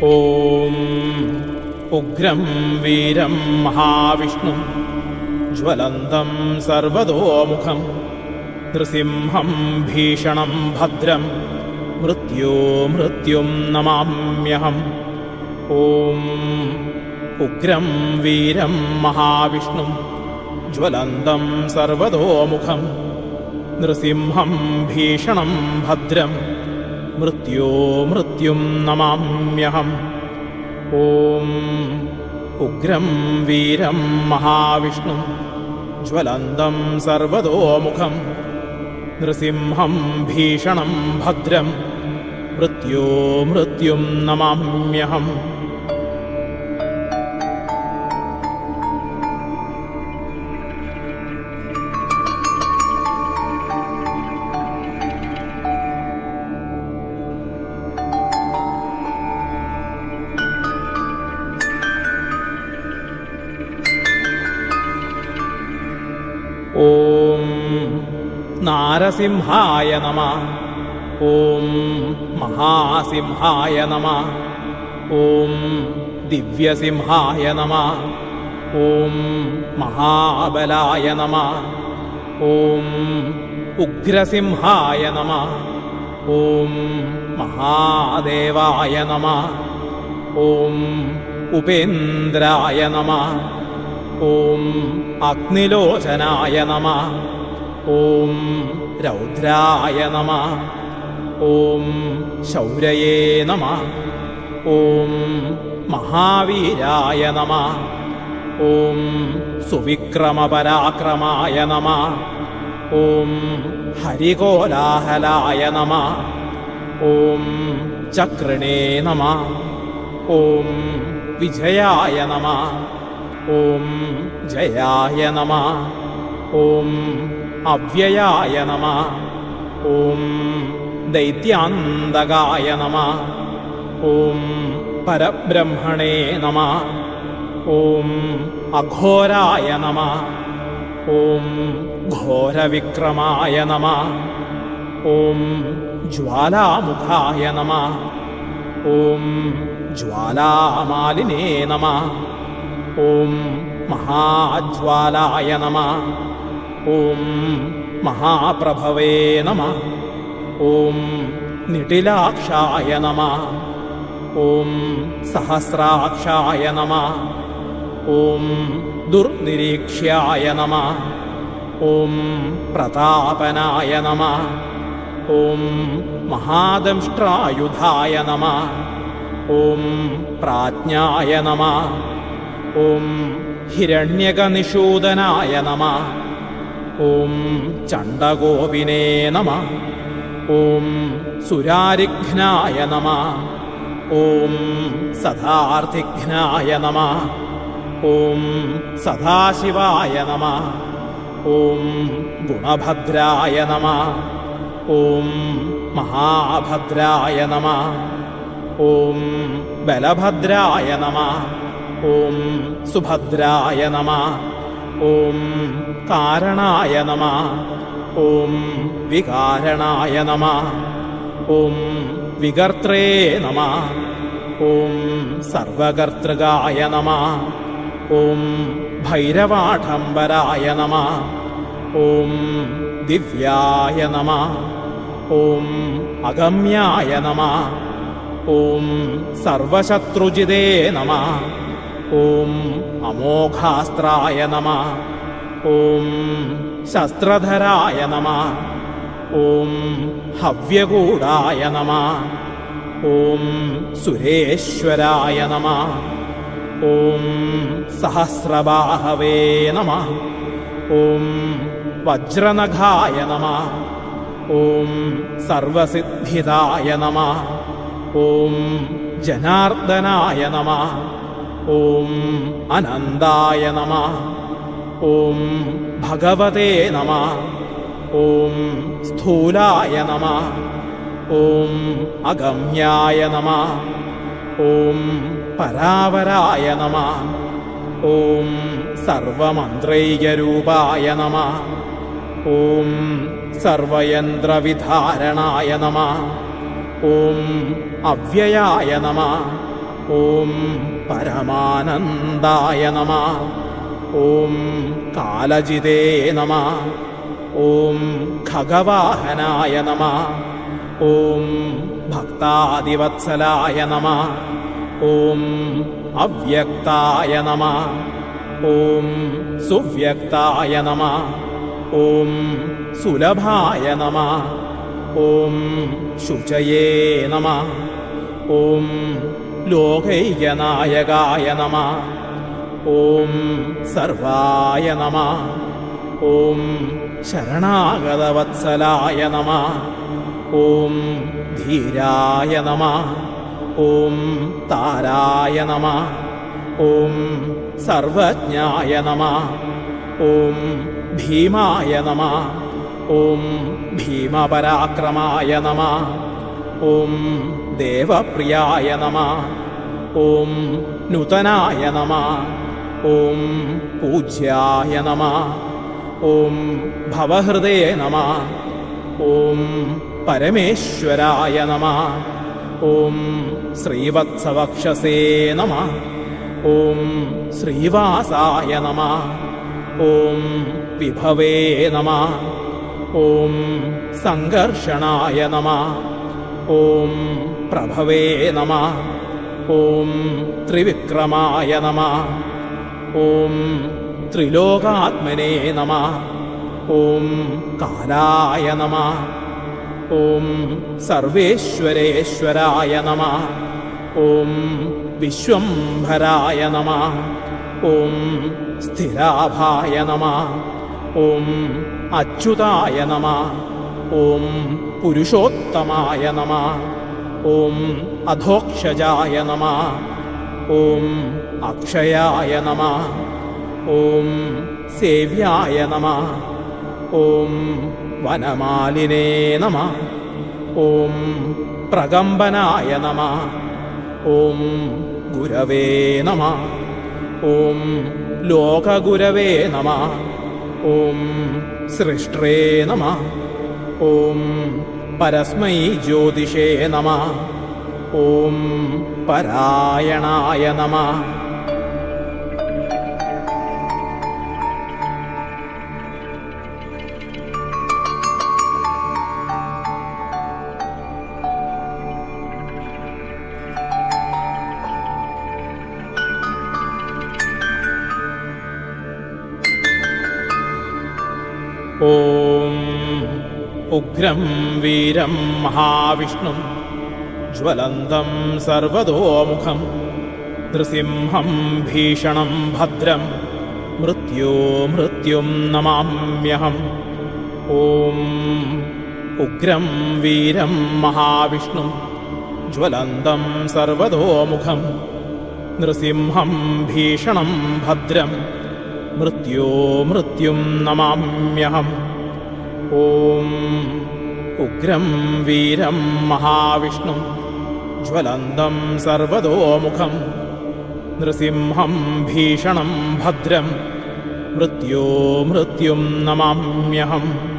ഓം ഉഗ്രം വീരം മഹാവിഷ്ണും ജ്വലന്തം സർവതോമുഖം നൃസിംഹം ഭീഷണം ഭദ്രം മൃത്യും നമാമ്യഹം. ഓം ഉഗ്രം വീരം മഹാവിഷ്ണും ജ്വലന്തം സർവതോമുഖം നൃസിംഹം ഭീഷണം ഭദ്രം മൃത്യും നമാമ്യഹം. ഓം ഉഗ്രം വീരം മഹാവിഷ്ണും ജ്വലന്തം സർവതോമുഖം നൃസിംഹം ഭീഷണം ഭദ്രം മൃത്യും നമാമ്യഹം. ഓം നാരസിംഹായ നമഃ. ഓം മഹാസിംഹായ നമഃ. ഓം ദിവ്യസിംഹായ നമഃ. ഓം മഹാബലായ നമഃ. ഓം ഉഗ്രസിംഹായ നമഃ. ഓം മഹാദേവായ നമഃ. ഓം ഉപേന്ദ്രായ നമഃ. ഓം അഗ്നിലോചനായ നമഃ. ഓം രൗദ്രായ നമഃ. ഓം ശൗരയേ നമഃ. ഓം മഹാവീരായ നമഃ. ഓം സുവിക്രമപരാക്രമായ നമഃ. ഓം ഹരികോലാഹലായ നമഃ. ഓം ചക്രിണേ നമഃ. ഓം വിജയായ നമഃ. ഓം ജയായ നമഃ. ഓം അവ്യയായ നമഃ. ഓം ദൈത്യാന്തകായ നമഃ. ഓം പരബ്രഹ്മണേ നമഃ. ഓം അഘോരായ നമഃ. ഓം ഘോരവിക്രമായ നമഃ. ഓം ജ്വാലാമുഖായ നമഃ. ഓം ജ്വാലാമാലിനേ നമഃ. ഓം മഹാജ്വാലായ നമഃ. ഓം മഹാപ്രഭവേ നമഃ. ഓം നിടിലാക്ഷായ നമഃ. ഓം സഹസ്രാക്ഷായ നമഃ. ഓം ദുർനിരീക്ഷ്യായ നമഃ. ഓം പ്രതാപനായ നമഃ. ഓം മഹാദംഷ്ട്രായുധായ നമഃ. ഓം പ്രാജ്ഞായ നമഃ. ഓം ഹിരണ്യകനിഷൂദനായ നമഃ. ഓം ചണ്ഡകോപിനേ നമഃ. ഓം സുരാരിഘ്നായ നമഃ. ഓം സദാർത്ഥിഘ്നായ നമഃ. ഓം സദാശിവായ നമഃ. ഓം ഗുണഭദ്രായ നമഃ. ഓം മഹാഭദ്രായ നമഃ. ഓം ബലഭദ്രായ നമഃ. ഓം സുഭദ്രായ നമഃ. ഓം കാരണായ നമഃ. ഓം വികാരണായ നമഃ. ഓം വികർത്രേ നമഃ. ഓം സർവകർത്തൃകായ നമഃ. ഓം ഭൈരവാഢംബരായ നമഃ. ഓം ദിവ്യായ നമഃ. ഓം അഗമ്യായ നമഃ. ഓം സർവശത്രുജിതേ നമഃ. ഓം അമോഘാസ്ത്രായ നമഃ. ഓം ശസ്ത്രധരായ നമഃ. ഓം ഹവ്യഗൂഢായ നമഃ. ഓം സുരേശ്വരായ നമഃ. ഓം സഹസ്രബാഹവേ നമഃ. ഓം വജ്രനഖായ നമഃ. ഓം സർവസിദ്ധിദായ നമഃ. ഓം ജനാർദ്ദനായ നമഃ. ഓം അനന്തായ നമഃ. ഓം ഭഗവതേ നമഃ. ഓം സ്ഥൂലായ നമഃ. ഓം അഗമ്യായ നമഃ. ഓം പരാവരായ നമഃ. ഓം സർവമന്ത്രൈകരൂപായ നമഃ. ഓം സർവയന്ത്രവിധാരണായ നമഃ. ഓം അവ്യയായ നമഃ. ഓം പരമാനന്ദായ നമഃ. ഓം കാലജിതേ നമഃ. ഓം ഖഗവാഹനായ നമഃ. ഓം ഭക്താദിവത്സലായ നമഃ. ഓം അവ്യക്തായ നമഃ. ഓം സുവ്യക്തായ നമഃ. ഓം സുലഭായ നമഃ. ഓം ശുചയേ നമഃ. ഓം ലോകൈകനായകായ നമഃ. ഓം സർവായ നമഃ. ഓം ശരണാഗതവത്സലായ നമഃ. ഓം ധീരായ നമഃ. ഓം താരായ നമഃ. ഓം സർവജ്ഞായ നമഃ. ഓം ഭീമായ നമഃ. ഓം ഭീമപരാക്രമായ നമഃ. ഓം ദേവപ്രിയായ നമഃ. ഓം നൂതനായ നമഃ. ഓം പൂജ്യായ നമഃ. ഓം ഭവഹൃദേ നമഃ. ഓം പരമേശ്വരായ നമഃ. ഓം ശ്രീവത്സവക്ഷസേ നമഃ. ഓം ശ്രീവാസായ നമഃ. ഓം വിഭവേ നമഃ. ഓം സംഘർഷണായ നമഃ. ഓം പ്രഭവേ നമഃ. ഓം ത്രിവിക്രമായ നമഃ. ഓം ത്രിലോകാത്മനേ നമഃ. ഓം കാലായ നമഃ. ഓം സർവേശ്വരേശ്വരായ നമഃ. ഓം വിശ്വംഭരായ നമഃ. ഓം സ്ഥിരാഭായ നമഃ. ഓം അച്യുതായ നമഃ. ഓം പുരുഷോത്തമായ നമഃ. ഓം അധോക്ഷജായ നമഃ. ഓം അക്ഷയായ നമഃ. ഓം സേവ്യായ നമഃ. ഓം വനമാലിനേ നമഃ. ഓം പ്രകമ്പനായ നമഃ. ഓം ഗുരവേ നമഃ. ഓം ലോകഗുരവേ നമഃ. ഓം സൃഷ്ട്രേ നമഃ. ഓം പരസ്മൈ ജ്യോതിഷേ നമഃ. ഓം പരായണായ നമഃ. ഓം ഉഗ്രം വീരം മഹാവിഷ്ണും ജ്വലന്തം സർവതോമുഖം നൃസിംഹം ഭീഷണം ഭദ്രം മൃത്യും നമാമ്യഹം. ഓം ഉഗ്രം വീരം മഹാവിഷ്ണും ജ്വലന്തം സർവതോമുഖം നൃസിംഹം ഭീഷണം ഭദ്രം മൃത്യും നമാമ്യഹം. ഓം ഉഗ്രം വീരം മഹാവിഷ്ണും ജ്വലന്തം സർവതോമുഖം നൃസിംഹം ഭീഷണം ഭദ്രം മൃത്യും നമാമ്യഹം.